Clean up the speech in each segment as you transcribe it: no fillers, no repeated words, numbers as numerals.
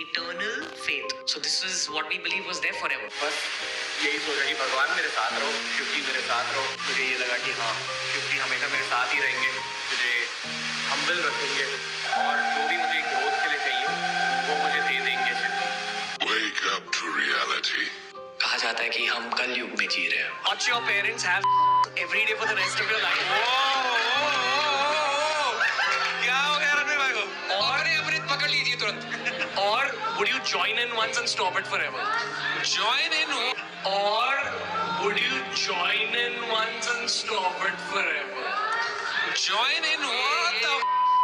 eternal faith. So this is what we believe was there forever. बस यही सोचा कि भगवान मेरे साथ रहो, क्योंकि मेरे साथ रहो। मुझे ये लगा कि हाँ, क्योंकि हमेशा मेरे साथ ही रहेंगे, मुझे हम्बल रखेंगे और जो भी मुझे ग्रोथ के लिए चाहिए वो मुझे दे देंगे। Wake up to reality. कहा जाता है कि हम कल युग में जी रहे हैं. Watch your parents have every day for the rest of your life. क्या हो गया रणवीर भाई को? और अमृत पकड़ लीजिए तुरंत. और would you join in once and stop it forever? Join in. Or would you join in once and stop it forever? Join in what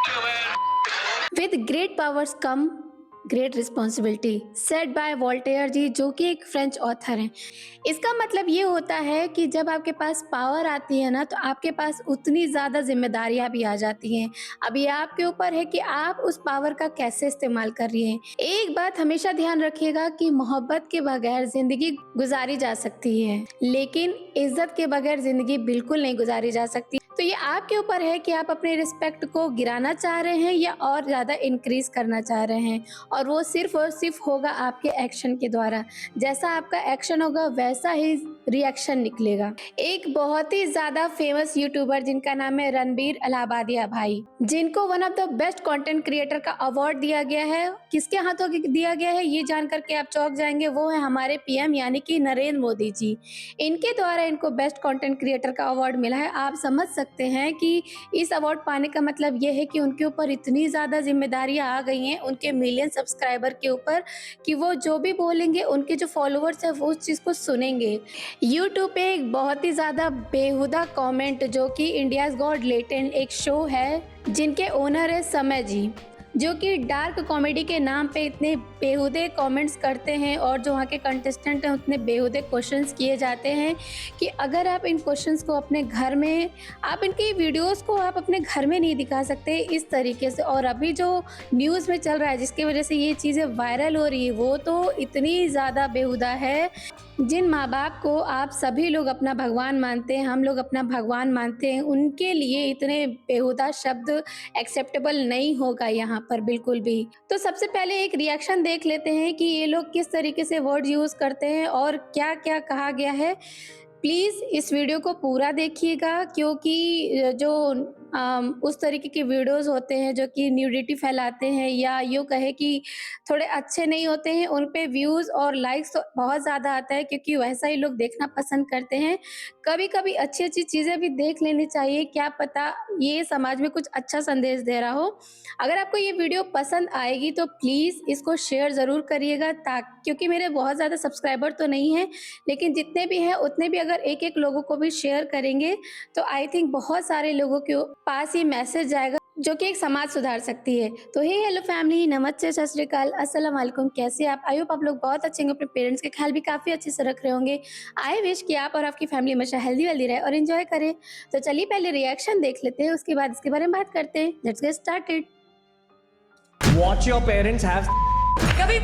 the man? With great powers come great responsibility, said by Voltaire ji, जो कि एक French author हैं। इसका मतलब ये होता है कि जब आपके पास पावर आती है ना, तो आपके पास उतनी ज़्यादा जिम्मेदारियां भी आ जाती हैं। अब ये आपके ऊपर है कि आप उस पावर का कैसे इस्तेमाल कर रही हैं। एक बात हमेशा ध्यान रखिएगा कि मोहब्बत के बगैर ज़िंदगी गुजारी जा सकती है, लेकिन इज्जत के बगैर ज़िंदगी बिल्कुल नहीं गुजारी जा सकती। तो ये आपके ऊपर है कि आप अपने रिस्पेक्ट को गिराना चाह रहे हैं या और ज़्यादा इंक्रीज करना चाह रहे हैं, और वो सिर्फ और सिर्फ होगा आपके एक्शन के द्वारा। जैसा आपका एक्शन होगा वैसा ही रिएक्शन निकलेगा। एक बहुत ही ज़्यादा फेमस यूट्यूबर जिनका नाम है रणबीर इलाहाबादिया भाई, जिनको one of the best content creator का अवार्ड दिया गया है। किसके हाथों दिया गया है ये जान करके आप चौंक जाएंगे। वो है हमारे पीएम यानी कि नरेंद्र मोदी जी। इनके द्वारा इनको बेस्ट कंटेंट क्रिएटर का अवार्ड मिला है। आप समझ सकते हैं कि इस अवार्ड पाने का मतलब ये है कि उनके ऊपर इतनी ज़्यादा जिम्मेदारियां आ गई हैं उनके मिलियन सब्सक्राइबर के ऊपर, कि वो जो भी बोलेंगे उनके जो फॉलोअर्स हैं वो उस चीज़ को सुनेंगे। यूट्यूब पे एक बहुत ही ज़्यादा बेहुदा कमेंट, जो कि इंडियाज़ गॉट लेटेंट एक शो है जिनके ओनर है समय जी, जो कि डार्क कॉमेडी के नाम पे इतने बेहुदे कमेंट्स करते हैं और जो वहाँ के कंटेस्टेंट हैं उतने बेहुदे क्वेश्चंस किए जाते हैं कि अगर आप इन क्वेश्चंस को अपने घर में, आप इनकी वीडियोस को आप अपने घर में नहीं दिखा सकते इस तरीके से। और अभी जो न्यूज़ में चल रहा है जिसकी वजह से ये चीज़ें वायरल हो रही है वो तो इतनी ज़्यादा बेहुदा है। जिन माँ बाप को आप सभी लोग अपना भगवान मानते हैं, हम लोग अपना भगवान मानते हैं, उनके लिए इतने बेहुदा शब्द एक्सेप्टेबल नहीं होगा यहाँ पर बिल्कुल भी। तो सबसे पहले एक रिएक्शन देख लेते हैं कि ये लोग किस तरीके से वर्ड यूज़ करते हैं और क्या क्या कहा गया है। प्लीज़ इस वीडियो को पूरा देखिएगा, क्योंकि जो उस तरीके के वीडियोस होते हैं जो कि न्यूडिटी फैलाते हैं या यूँ कहे कि थोड़े अच्छे नहीं होते हैं, उन पे व्यूज़ और लाइक्स तो बहुत ज़्यादा आता है, क्योंकि वैसा ही लोग देखना पसंद करते हैं। कभी कभी अच्छी अच्छी चीज़ें भी देख लेनी चाहिए, क्या पता ये समाज में कुछ अच्छा संदेश दे रहा हो। अगर आपको ये वीडियो पसंद आएगी तो प्लीज़ इसको शेयर ज़रूर करिएगा, क्योंकि मेरे बहुत ज़्यादा सब्सक्राइबर तो नहीं हैं, लेकिन जितने भी हैं उतने भी अगर एक एक लोगों को भी शेयर करेंगे तो आई थिंक बहुत सारे लोगों के पास ये मैसेज जाएगा जो कि एक समाज सुधार सकती है। तो हे हेलो फैमिली, नमस्ते, सत श्री अकाल, अस्सलाम वालेकुम। कैसे आप? आई होप आप लोग बहुत अच्छे होंगे, अपने पेरेंट्स के ख्याल भी काफ़ी अच्छे से रख रहे होंगे। आई विश कि आप और आपकी फैमिली हमेशा हेल्दी वेल्दी रहे और एंजॉय करें। तो चलिए पहले रिएक्शन देख लेते हैं, उसके बाद इसके बारे में बात करते हैं। Let's get started. Watch your parents have कभी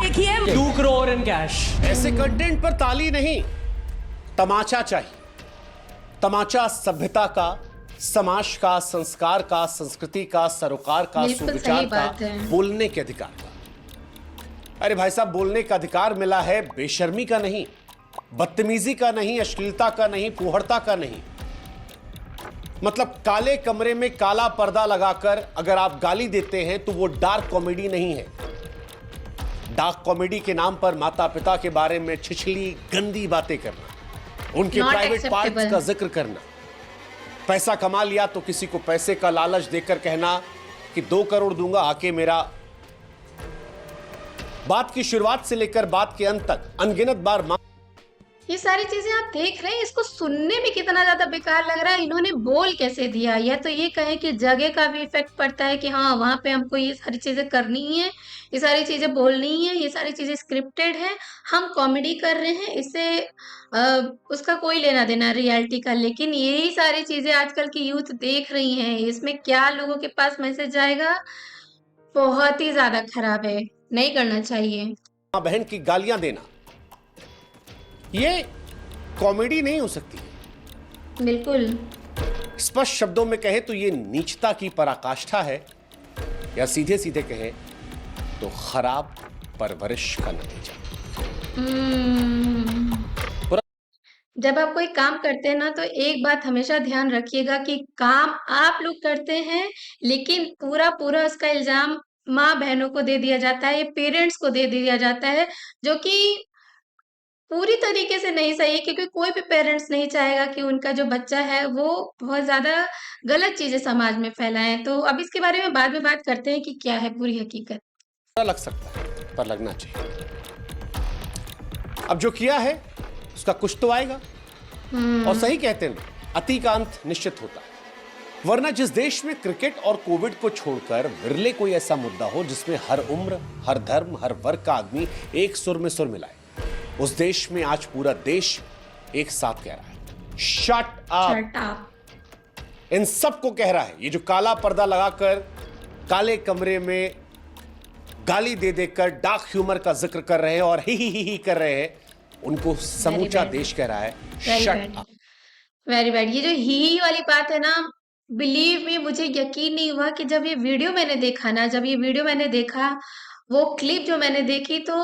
देखिए 2 crore in cash. ऐसे कंटेंट पर ताली नहीं, तमाचा चाहिए। तमाचा सभ्यता का, समाज का, संस्कार का, संस्कृति का, सरोकार का, बिल्कुल सुविचार सही का, बात है। बोलने के अधिकार का। अरे भाई साहब, बोलने का अधिकार मिला है बेशर्मी का नहीं, बदतमीजी का नहीं, अश्लीलता का नहीं, फूहड़ता का नहीं। मतलब काले कमरे में काला पर्दा लगाकर अगर आप गाली देते हैं तो वो डार्क कॉमेडी नहीं है। डार्क कॉमेडी के नाम पर माता पिता के बारे में छिछली गंदी बातें करना, उनके Not प्राइवेट acceptable. पार्ट्स का जिक्र करना, पैसा कमा लिया तो किसी को पैसे का लालच देकर कहना कि 2 करोड़ दूंगा आके मेरा। बात की शुरुआत से लेकर बात के अंत तक अनगिनत बार ये सारी चीजें आप देख रहे हैं, इसको सुनने में कितना ज्यादा बेकार लग रहा है। इन्होंने बोल कैसे दिया? या तो ये कहें कि जगह का भी इफेक्ट पड़ता है कि हाँ वहां पे हमको ये सारी चीजें करनी ही है, ये सारी चीजें बोलनी है, ये सारी चीजें स्क्रिप्टेड है, हम कॉमेडी कर रहे हैं, इससे उसका कोई लेना देना रियलिटी का। लेकिन यही सारी चीजें आजकल की यूथ देख रही हैं, इसमें क्या लोगों के पास मैसेज जाएगा, बहुत ही ज्यादा खराब है, नहीं करना चाहिए। बहन की गालियां देना ये कॉमेडी नहीं हो सकती। बिल्कुल स्पष्ट शब्दों में कहें तो ये नीचता की पराकाष्ठा है, या सीधे सीधे कहें तो खराब परवरिश का नतीजा। जब आप कोई काम करते हैं ना तो एक बात हमेशा ध्यान रखिएगा कि काम आप लोग करते हैं, लेकिन पूरा उसका इल्ज़ाम माँ-बहनों को दे दिया जाता है, पेरेंट्स को दे दिया जाता है, जो कि पूरी तरीके से नहीं सही है, क्योंकि कोई भी पेरेंट्स नहीं चाहेगा कि उनका जो बच्चा है वो बहुत ज़्यादा गलत चीज़ें समाज में फैलाएँ। तो अब इसके बारे में बाद में बात करते हैं कि क्या है पूरी हकीकत। बुरा लग सकता है पर लगना चाहिए। अब जो किया है उसका कुछ तो आएगा। और सही कहते हैं, अति का अंत निश्चित होता है। वरना जिस देश में क्रिकेट और कोविड को छोड़कर विरले कोई ऐसा मुद्दा हो जिसमें हर उम्र, हर धर्म, हर वर्ग का आदमी एक सुर में सुर मिलाए, उस देश में आज पूरा देश एक साथ कह रहा है, शट अप। इन सबको कह रहा है। ये जो काला पर्दा लगाकर काले कमरे में गाली दे देकर डार्क ह्यूमर का जिक्र कर रहे हैं और ही कर रहे हैं, उनको समूचा देश कह रहा है शट अप। Very bad. ये जो ही वाली बात है ना, बिलीव मी, मुझे यकीन नहीं हुआ कि जब ये वीडियो मैंने देखा, वो क्लिप जो मैंने देखी, तो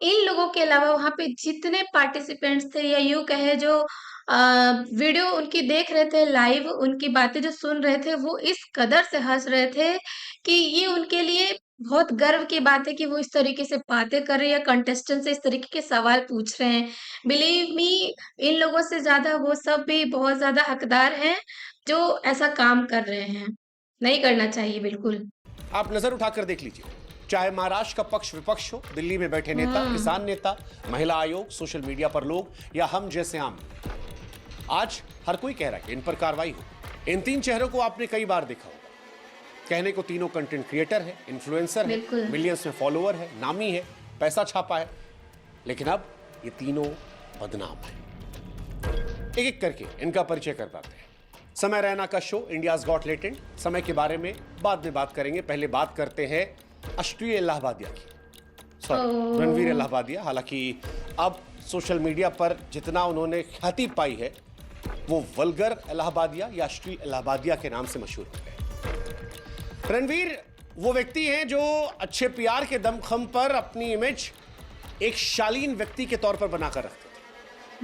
इन लोगों के अलावा वहां पे जितने पार्टिसिपेंट्स थे, या यूं कहे जो वीडियो उनकी देख रहे थे, लाइव उनकी बातें जो सुन रहे थे, वो इस कदर से हंस रहे थे कि ये उनके लिए बहुत गर्व की बात है कि वो इस तरीके से बातें कर रहे हैं या कंटेस्टेंट से इस तरीके के सवाल पूछ रहे हैं। बिलीव मी, इन लोगों से ज्यादा वो सब भी बहुत ज्यादा हकदार हैं जो ऐसा काम कर रहे हैं। नहीं करना चाहिए बिल्कुल। आप नजर उठाकर देख लीजिए, चाहे महाराष्ट्र का पक्ष विपक्ष हो, दिल्ली में बैठे नेता, किसान नेता, महिला आयोग, सोशल मीडिया पर लोग, या हम जैसे आम, आज हर कोई कह रहा है कि इन पर कार्रवाई हो। इन तीन चेहरों को आपने कई बार देखा होगा। कहने को तीनों कंटेंट क्रिएटर है, इन्फ्लुएंसर है, मिलियंस में फॉलोअर है, नामी है, पैसा छापा है, लेकिन अब ये तीनों बदनाम है। एक एक करके इनका परिचय कर पाते हैं। समय रैना का शो इंडियाज गॉट टैलेंट, समय के बारे में बाद में बात करेंगे। पहले बात करते हैं अश्लील इलाहाबादिया की, सॉरी रणवीर इलाहाबादिया। हालांकि अब सोशल मीडिया पर जितना उन्होंने ख्याति पाई है, वो वल्गर इलाहाबादिया या अश्लील इलाहाबादिया के नाम से मशहूर हो गए। रणवीर वो व्यक्ति हैं जो अच्छे पीआर के दमखम पर अपनी इमेज एक शालीन व्यक्ति के तौर पर बनाकर रखते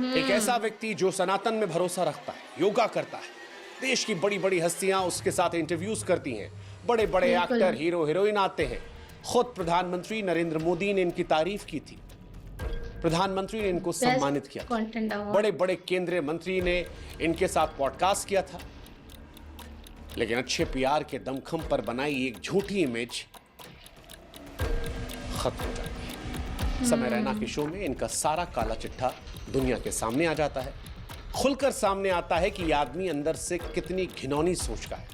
थे। एक ऐसा व्यक्ति जो सनातन में भरोसा रखता है, योगा करता है, देश की बड़ी बड़ी हस्तियां उसके साथ इंटरव्यूज करती हैं, बड़े बड़े एक्टर, हीरो हीरोइन आते हैं। खुद प्रधानमंत्री नरेंद्र मोदी ने इनकी तारीफ की थी, प्रधानमंत्री ने इनको सम्मानित किया था, बड़े बड़े केंद्रीय मंत्री ने इनके साथ पॉडकास्ट किया था। लेकिन अच्छे पीआर के दमखम पर बनाई एक झूठी इमेज खत्म हो जाती है। समय रैना के शो में इनका सारा काला चिट्ठा दुनिया के सामने आ जाता है। खुलकर सामने आता है कि यह आदमी अंदर से कितनी घिनौनी सोच का है,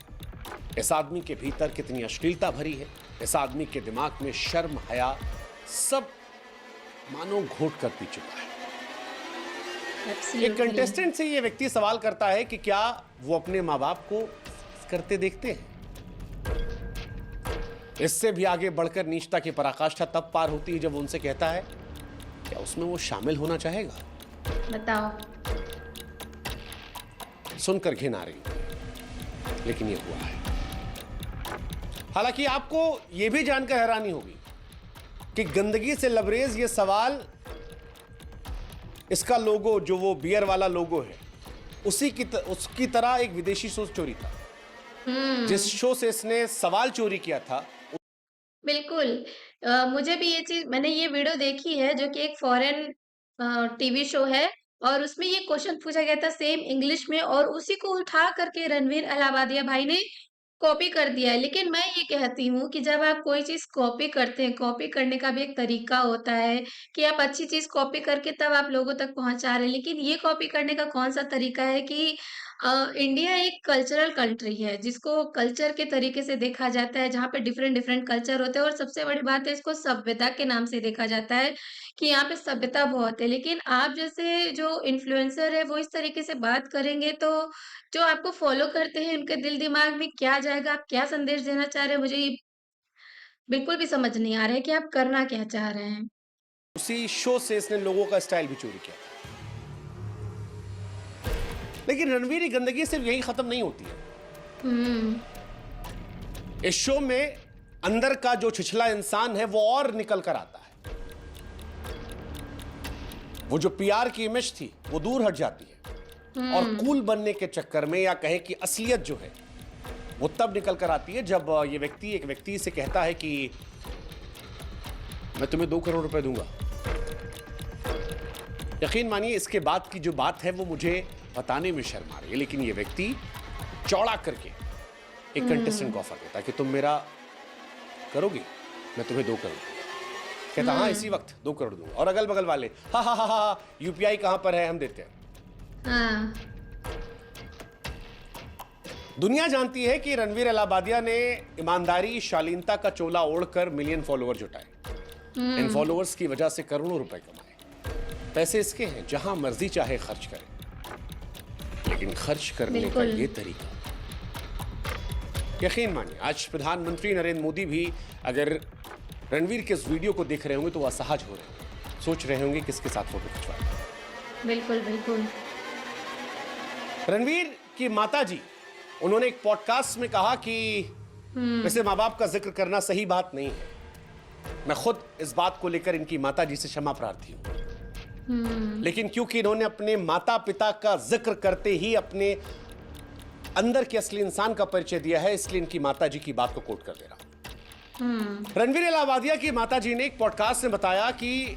इस आदमी के भीतर कितनी अश्लीलता भरी है, इस आदमी के दिमाग में शर्म, हया सब मानो घोट कर पी चुका है। एक कंटेस्टेंट से ये व्यक्ति सवाल करता है कि क्या वो अपने माँ बाप को करते देखते हैं। इससे भी आगे बढ़कर नीचता की पराकाष्ठा तब पार होती है जब उनसे कहता है क्या उसमें वो शामिल होना चाहेगा। बताओ। सुनकर घिन आ रही, लेकिन ये हुआ है। हालांकि आपको यह भी जानकर हैरानी होगी कि गंदगी से लबरेज ये सवाल, इसका लोगो जो वो बियर वाला लोगो है, उसकी तरह एक विदेशी शो चोरी था। जिस शो से इसने सवाल चोरी किया था। बिल्कुल। मुझे भी ये चीज, मैंने ये वीडियो देखी है जो कि एक फॉरेन टीवी शो है, और उसमें ये क्वेश्चन पूछा गया था सेम इंग्लिश में, और उसी को उठा करके रणवीर इलाहाबादिया भाई ने कॉपी कर दिया है। लेकिन मैं ये कहती हूँ कि जब आप कोई चीज कॉपी करते हैं, कॉपी करने का भी एक तरीका होता है कि आप अच्छी चीज कॉपी करके तब आप लोगों तक पहुंचा रहे हैं। लेकिन ये कॉपी करने का कौन सा तरीका है कि इंडिया एक कल्चरल कंट्री है जिसको कल्चर के तरीके से देखा जाता है, जहाँ पे डिफरेंट डिफरेंट कल्चर होते हैं, और सबसे बड़ी बात है इसको सभ्यता के नाम से देखा जाता है कि यहाँ पे सभ्यता बहुत है। लेकिन आप जैसे जो इन्फ्लुएंसर है वो इस तरीके से बात करेंगे तो जो आपको फॉलो करते हैं उनके दिल दिमाग में क्या जाएगा, आप क्या संदेश देना चाह रहे हैं, मुझे ये बिल्कुल भी समझ नहीं आ रहा है कि आप करना क्या चाह रहे हैं। उसी शो से इसने लोगों का स्टाइल भी चोरी किया। लेकिन रणवीर की गंदगी सिर्फ यही खत्म नहीं होती है। इस शो में अंदर का जो छिछला इंसान है वो और निकल कर आता है। वो जो पीआर की इमेज थी वो दूर हट जाती है और कूल बनने के चक्कर में, या कहे कि असलियत जो है वो तब निकल कर आती है जब ये व्यक्ति एक व्यक्ति से कहता है कि मैं तुम्हें 2 करोड़ रुपए दूंगा। यकीन मानिए इसके बाद की जो बात है वो मुझे बताने में शर्म आ रही है, लेकिन ये व्यक्ति चौड़ा करके एक कंटेस्टेंट को ऑफर देता है कि तुम मेरा करोगी, मैं तुम्हें 2 करोड़। कहता हाँ इसी वक्त 2 करोड़ दूंगा। और अगल बगल वाले हा हा हा हा, यूपीआई कहां पर है, हम देते हैं। हाँ। दुनिया जानती है कि रणवीर इलाहाबादिया ने ईमानदारी शालीनता का चोला ओढ़कर मिलियन फॉलोअर जुटाए, इन फॉलोअर्स की वजह से करोड़ों रुपए कमाए। पैसे इसके हैं जहां मर्जी चाहे खर्च करें, लेकिन खर्च करने का ये तरीका, यकीन मानिए आज प्रधानमंत्री नरेंद्र मोदी भी अगर रणवीर के इस वीडियो को देख रहे होंगे तो वो असहज हो रहे होंगे, सोच रहे होंगे किसके साथ फोटो खिंचवाए। बिल्कुल बिल्कुल। रणवीर की माताजी, उन्होंने एक पॉडकास्ट में कहा कि वैसे माँ बाप का जिक्र करना सही बात नहीं है, मैं खुद इस बात को लेकर इनकी माताजी से क्षमा प्रार्थी हूं, लेकिन क्योंकि इन्होंने अपने माता पिता का जिक्र करते ही अपने अंदर के असली इंसान का परिचय दिया है, इसलिए इनकी माताजी की बात को कोट कर दे रहा हूं। रणवीर इलाहाबादिया की माताजी ने एक पॉडकास्ट में बताया कि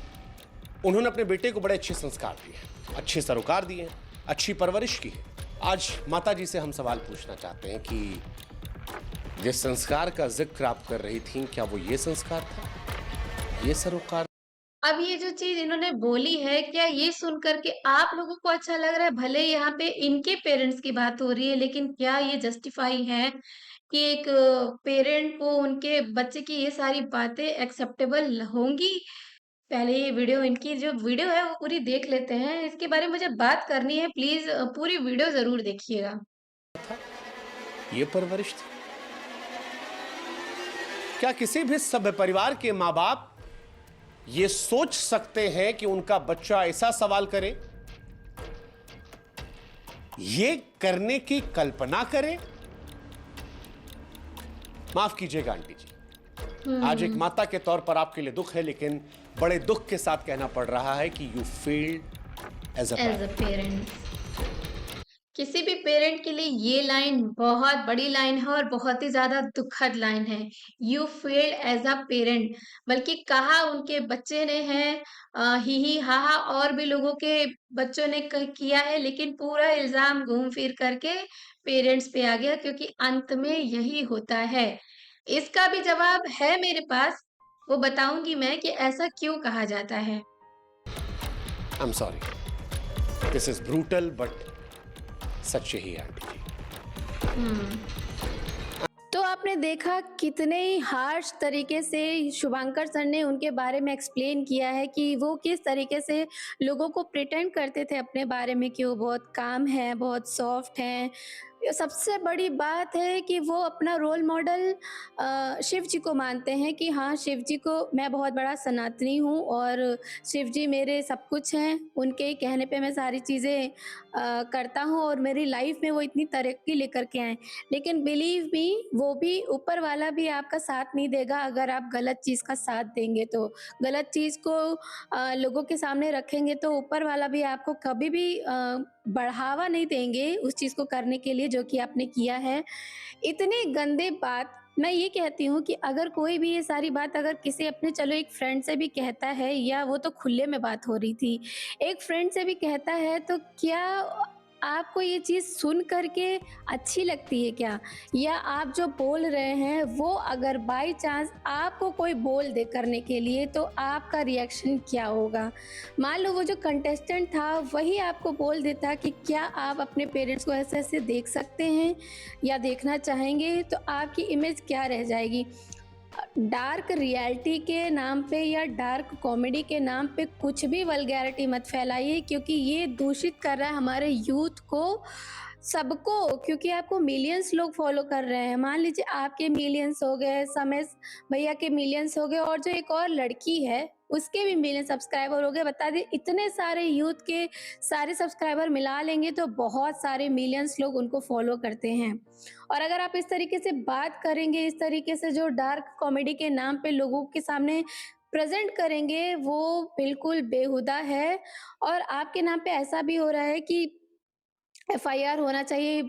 उन्होंने अपने बेटे को बड़े अच्छे संस्कार दिए, अच्छे सरोकार दिए, अच्छी परवरिश की है। आज माताजी से हम सवाल पूछना चाहते हैं कि जिस संस्कार का जिक्र आप कर रही थी, क्या वो ये संस्कार था, ये सरोकार? अब ये जो चीज इन्होंने बोली है, क्या ये सुन करके आप लोगों को अच्छा लग रहा है? भले यहाँ पे इनके पेरेंट्स की बात हो रही है, लेकिन क्या ये जस्टिफाई है कि एक पेरेंट को उनके बच्चे की ये सारी बातें एक्सेप्टेबल होंगी? पहले ये वीडियो, इनकी जो वीडियो है वो पूरी देख लेते हैं, इसके बारे में मुझे बात करनी है। प्लीज पूरी वीडियो जरूर देखिएगा। ये परवरिश थी? क्या किसी भी सभ्य परिवार के माँ बाप ये सोच सकते हैं कि उनका बच्चा ऐसा सवाल करे, ये करने की कल्पना करे? माफ कीजिएगा आंटी जी, आज एक माता के तौर पर आपके लिए दुख है, लेकिन बड़े दुख के साथ कहना पड़ रहा है कि you failed as a parent. किसी भी पेरेंट के लिए ये लाइन बहुत बड़ी लाइन है और बहुत ही ज्यादा दुखद लाइन है। You failed as a parent, बल्कि कहा उनके बच्चे ने है, ही हा हा और भी लोगों के बच्चों ने किया है, लेकिन पूरा इल्जाम घूम फिर करके पेरेंट्स पे आ गया, क्योंकि अंत में यही होता है। इसका भी जवाब है मेरे पास, वो बताऊंगी मैं कि ऐसा क्यों कहा जाता है। I am sorry, this is brutal but सच ही आंटी जी। तो आपने देखा कितने ही हार्श तरीके से शुभांकर सर ने उनके बारे में एक्सप्लेन किया है कि वो किस तरीके से लोगों को प्रिटेंड करते थे अपने बारे में कि वो बहुत काम है, बहुत सॉफ्ट हैं। सबसे बड़ी बात है कि वो अपना रोल मॉडल शिव जी को मानते हैं कि हाँ, शिव जी को मैं बहुत बड़ा सनातनी हूँ और शिव जी मेरे सब कुछ हैं, उनके कहने पे मैं सारी चीज़ें करता हूँ और मेरी लाइफ में वो इतनी तरक्की लेकर के आए। लेकिन बिलीव मी, वो भी ऊपर वाला भी आपका साथ नहीं देगा अगर आप गलत चीज़ का साथ देंगे तो। गलत चीज़ को लोगों के सामने रखेंगे तो ऊपर वाला भी आपको कभी भी बढ़ावा नहीं देंगे उस चीज़ को करने के लिए जो कि आपने किया है। इतने गंदे बात, मैं ये कहती हूँ कि अगर कोई भी ये सारी बात अगर किसी अपने, चलो एक फ्रेंड से भी कहता है, या वो तो खुले में बात हो रही थी, एक फ्रेंड से भी कहता है, तो क्या आपको ये चीज़ सुन करके अच्छी लगती है क्या? या आप जो बोल रहे हैं वो अगर बाय चांस आपको कोई बोल दे करने के लिए तो आपका रिएक्शन क्या होगा? मान लो वो जो कंटेस्टेंट था वही आपको बोल देता कि क्या आप अपने पेरेंट्स को ऐसे ऐसे देख सकते हैं या देखना चाहेंगे, तो आपकी इमेज क्या रह जाएगी? डार्क रियलिटी के नाम पे या डार्क कॉमेडी के नाम पे कुछ भी वल्गैरिटी मत फैलाइए, क्योंकि ये दूषित कर रहा है हमारे यूथ को, सबको। क्योंकि आपको मिलियंस लोग फॉलो कर रहे हैं। मान लीजिए आपके मिलियंस हो गए, समेश भैया के मिलियंस हो गए, और जो एक और लड़की है उसके भी मिलियन सब्सक्राइबर हो गए। बता दें, इतने सारे यूथ के सारे सब्सक्राइबर मिला लेंगे तो बहुत सारे मिलियंस लोग उनको फॉलो करते हैं। और अगर आप इस तरीके से बात करेंगे, इस तरीके से जो डार्क कॉमेडी के नाम पे लोगों के सामने प्रेजेंट करेंगे वो बिल्कुल बेहुदा है। और आपके नाम पे ऐसा भी हो रहा है कि एफआईआर होना चाहिए,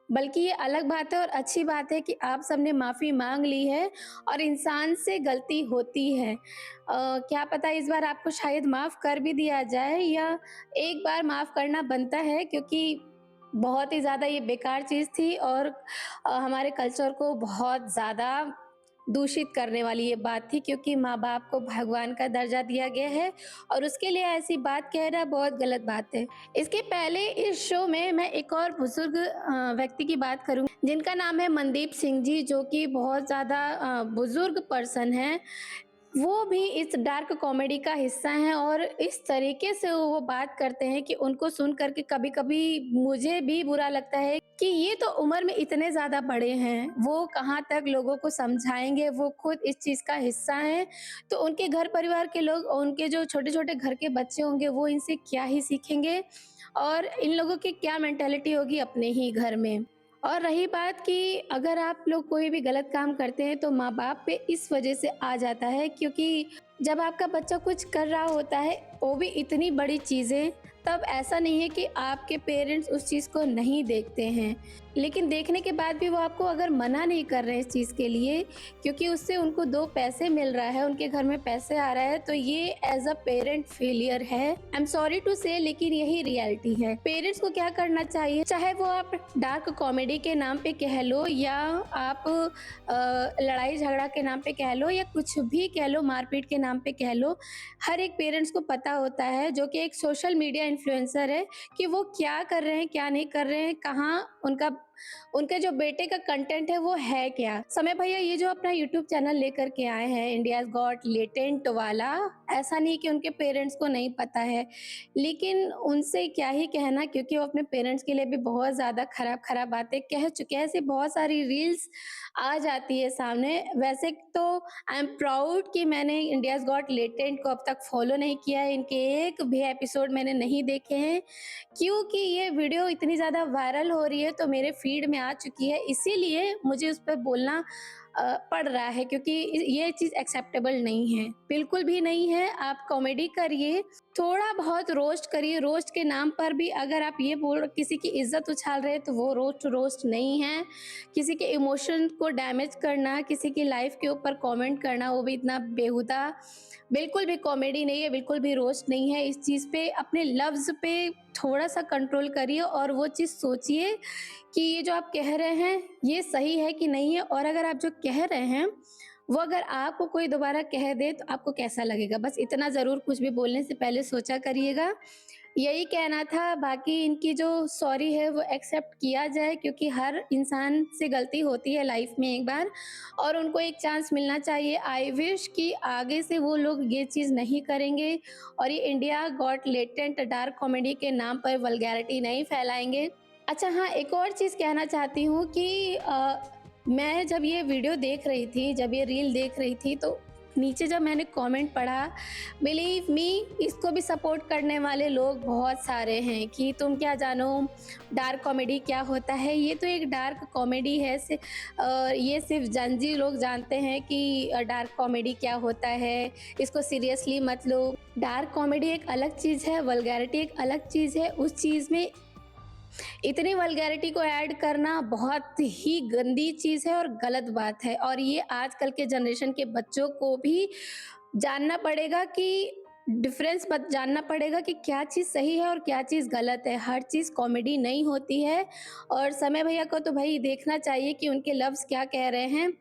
बल्कि ये अलग बात है और अच्छी बात है कि आप सबने माफ़ी मांग ली है और इंसान से गलती होती है। क्या पता इस बार आपको शायद माफ़ कर भी दिया जाए, या एक बार माफ़ करना बनता है, क्योंकि बहुत ही ज़्यादा ये बेकार चीज़ थी और हमारे कल्चर को बहुत ज़्यादा दूषित करने वाली ये बात थी, क्योंकि माँ-बाप को भगवान का दर्जा दिया गया है और उसके लिए ऐसी बात कहना बहुत गलत बात है। इसके पहले इस शो में मैं एक और बुज़ुर्ग व्यक्ति की बात करूँगी जिनका नाम है मनदीप सिंह जी, जो कि बहुत ज़्यादा बुज़ुर्ग पर्सन हैं। वो भी इस डार्क कॉमेडी का हिस्सा हैं और इस तरीके से वो बात करते हैं कि उनको सुन कर के कभी-कभी मुझे भी बुरा लगता है कि ये तो उम्र में इतने ज़्यादा बड़े हैं, वो कहाँ तक लोगों को समझाएँगे, वो खुद इस चीज़ का हिस्सा हैं। तो उनके घर परिवार के लोग और उनके जो छोटे-छोटे घर के बच्चे होंगे, वो इनसे क्या ही सीखेंगे और इन लोगों की क्या मेंटालिटी होगी अपने ही घर में। और रही बात कि अगर आप लोग कोई भी गलत काम करते हैं तो माँ-बाप पे इस वजह से आ जाता है, क्योंकि जब आपका बच्चा कुछ कर रहा होता है, वो भी इतनी बड़ी चीज़ें, तब ऐसा नहीं है कि आपके पेरेंट्स उस चीज़ को नहीं देखते हैं। लेकिन देखने के बाद भी वो आपको अगर मना नहीं कर रहे हैं इस चीज़ के लिए, क्योंकि उससे उनको 2 पैसे मिल रहा है, उनके घर में पैसे आ रहा है, तो ये एज़ अ पेरेंट फेलियर है। आई एम सॉरी टू से, लेकिन यही रियलिटी है। पेरेंट्स को क्या करना चाहिए, चाहे वो आप डार्क कॉमेडी के नाम पे कह लो या आप लड़ाई झगड़ा के नाम पे कह लो या कुछ भी कह लो, मारपीट के नाम पे कह लो, हर एक पेरेंट्स को पता होता है, जो कि एक सोशल मीडिया इन्फ्लुएंसर है, कि वो क्या कर रहे हैं, क्या नहीं कर रहे हैं, कहाँ उनके जो बेटे का कंटेंट है वो है क्या। समय भैया ये जो अपना यूट्यूब चैनल लेकर के आए हैं, इंडियाज गॉट लेटेंट वाला, ऐसा नहीं कि उनके पेरेंट्स को नहीं पता है, लेकिन उनसे क्या ही कहना, क्योंकि वो अपने पेरेंट्स के लिए भी बहुत ज़्यादा खराब बातें कह चुके हैं। ऐसी बहुत सारी रील्स आ जाती है सामने। वैसे तो आई एम प्राउड कि मैंने इंडियाज गॉट लेटेंट को अब तक फॉलो नहीं किया है, इनके एक भी एपिसोड मैंने नहीं देखे हैं, क्योंकि ये वीडियो इतनी ज़्यादा वायरल हो रही है तो मेरे फीड में आ चुकी है, इसीलिए मुझे उस पर बोलना पड़ रहा है, क्योंकि ये चीज़ एक्सेप्टेबल नहीं है, बिल्कुल भी नहीं है। आप कॉमेडी करिए, थोड़ा बहुत रोस्ट करिए, रोस्ट के नाम पर भी अगर आप ये बोल किसी की इज्जत उछाल रहे हैं तो वो रोस्ट नहीं है। किसी के इमोशन को डैमेज करना, किसी की लाइफ के ऊपर कमेंट करना, वो भी इतना बेहुदा, बिल्कुल भी कॉमेडी नहीं है, बिल्कुल भी रोस्ट नहीं है। इस चीज़ पे, अपने लफ्ज़ पे थोड़ा सा कंट्रोल करिए और वो चीज़ सोचिए कि ये जो आप कह रहे हैं ये सही है कि नहीं है, और अगर आप जो कह रहे हैं वो अगर आपको कोई दोबारा कह दे तो आपको कैसा लगेगा। बस इतना ज़रूर कुछ भी बोलने से पहले सोचा करिएगा। यही कहना था। बाकी इनकी जो सॉरी है वो एक्सेप्ट किया जाए, क्योंकि हर इंसान से गलती होती है लाइफ में एक बार, और उनको एक चांस मिलना चाहिए। आई विश कि आगे से वो लोग ये चीज़ नहीं करेंगे और ये India got latent dark comedy के नाम पर वल्गैरिटी नहीं फैलाएंगे। अच्छा हाँ, एक और चीज़ कहना चाहती हूँ कि मैं जब ये वीडियो देख रही थी, जब ये रील देख रही थी, तो नीचे जब मैंने कमेंट पढ़ा, बिलीव मी, इसको भी सपोर्ट करने वाले लोग बहुत सारे हैं कि तुम क्या जानो डार्क कॉमेडी क्या होता है। ये तो एक डार्क कॉमेडी है, ये सिर्फ जंजी लोग जानते हैं कि डार्क कॉमेडी क्या होता है, इसको सीरियसली मत लो। डार्क कॉमेडी एक अलग चीज़ है, वल्गैरिटी एक अलग चीज़ है। उस चीज़ में इतनी वल्गैरिटी को ऐड करना बहुत ही गंदी चीज़ है और गलत बात है, और ये आजकल के जनरेशन के बच्चों को भी जानना पड़ेगा कि डिफरेंस जानना पड़ेगा कि क्या चीज़ सही है और क्या चीज़ गलत है। हर चीज़ कॉमेडी नहीं होती है, और समय भैया को तो भाई देखना चाहिए कि उनके लफ्ज़ क्या कह रहे हैं।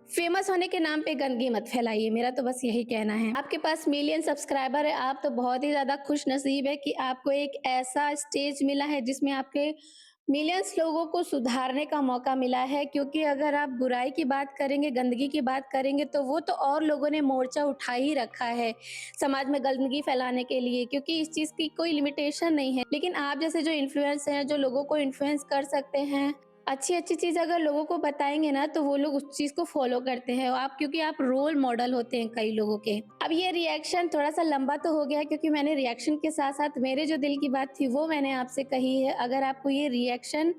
फेमस होने के नाम पे गंदगी मत फैलाइए, मेरा तो बस यही कहना है। आपके पास मिलियन सब्सक्राइबर है, आप तो बहुत ही ज़्यादा खुश नसीब है कि आपको एक ऐसा स्टेज मिला है जिसमें आपके मिलियंस लोगों को सुधारने का मौका मिला है। क्योंकि अगर आप बुराई की बात करेंगे, गंदगी की बात करेंगे, तो वो तो और लोगों ने मोर्चा उठा ही रखा है समाज में गंदगी फैलाने के लिए, क्योंकि इस चीज़ की कोई लिमिटेशन नहीं है। लेकिन आप जैसे जो इन्फ्लुएंस हैं, जो लोगों को इन्फ्लुएंस कर सकते हैं, अच्छी चीज़ अगर लोगों को बताएंगे ना, तो वो लोग उस चीज़ को फॉलो करते हैं। आप, क्योंकि आप रोल मॉडल होते हैं कई लोगों के। अब ये रिएक्शन थोड़ा सा लंबा तो हो गया, क्योंकि मैंने रिएक्शन के साथ साथ मेरे जो दिल की बात थी वो मैंने आपसे कही है। अगर आपको ये रिएक्शन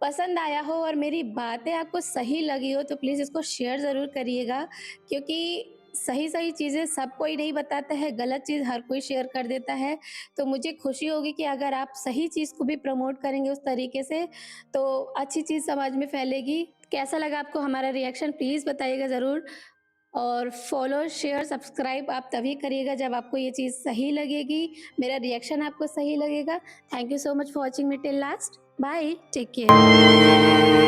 पसंद आया हो और मेरी बातें आपको सही लगी हो तो प्लीज़ इसको शेयर ज़रूर करिएगा, क्योंकि सही सही चीज़ें सब कोई नहीं बताता है, गलत चीज़ हर कोई शेयर कर देता है। तो मुझे खुशी होगी कि अगर आप सही चीज़ को भी प्रमोट करेंगे उस तरीके से, तो अच्छी चीज़ समाज में फैलेगी। कैसा लगा आपको हमारा रिएक्शन प्लीज़ बताइएगा ज़रूर। और फॉलो, शेयर, सब्सक्राइब आप तभी करिएगा जब आपको ये चीज़ सही लगेगी, मेरा रिएक्शन आपको सही लगेगा। Thank you so much for watching me till last. Bye, take care.